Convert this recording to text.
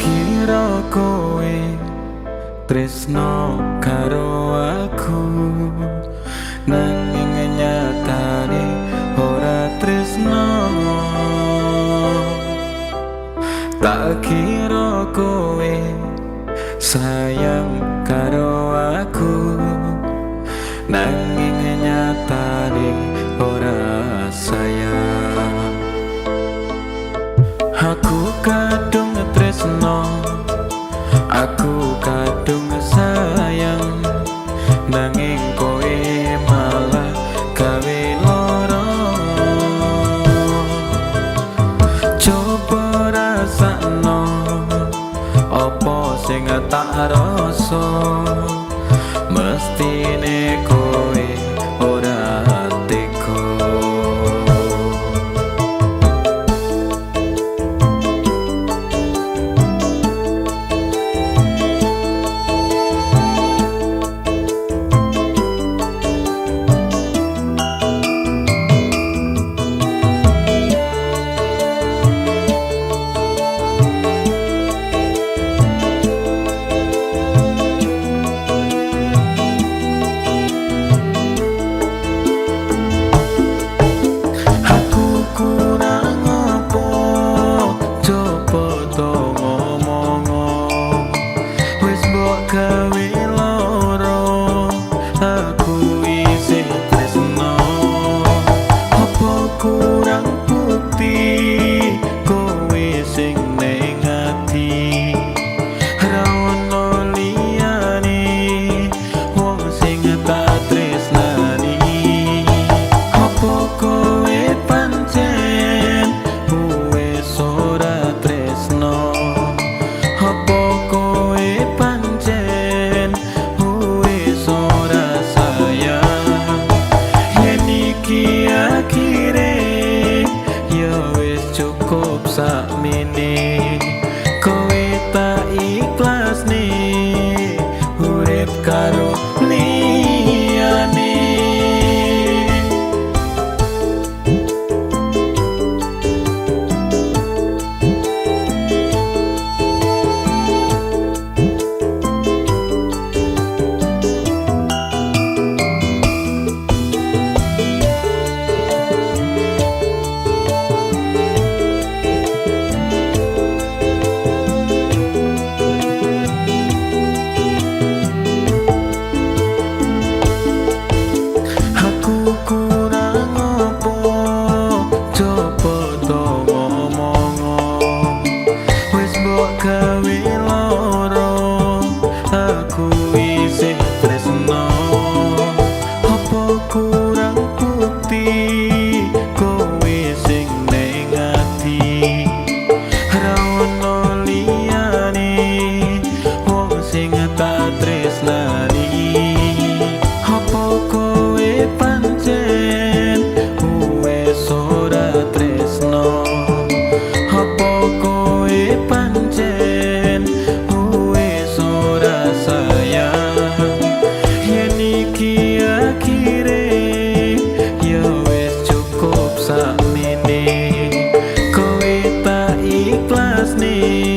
kira kowe tresno karo aku, nanging nyatane ora tresno. Tak kira kowe sayang karo aku, nanging nyatane ora sayang. Aku kadung tresno, aku kadung sayang, nanging kowe malah gawe lara. Coba rasakno apa sing tak rasa, mestine kowe ora tega. Gawe loro aku isih tresno, apa kurang bukti kowe sing ning ati, ra ono liyane wong sing tak tresnani. Apa kowe pancen wis ora tresno, apa kowe pancen wis ora sayang. Yen iki akhire ya wis cukup sakmene, kowe tak ikhlas nih urip karo liyane. Gawe loro aku isih tresno, apa kurang bukti kowe sing ning ati, ra ono liyane wong sing tak tresnani. Apa kowe pancen wis ora tresno, apa kowe pancen wis ora sayang. Yen iki akhire ya wis cukup sakmene, kowe tak ikhlas nih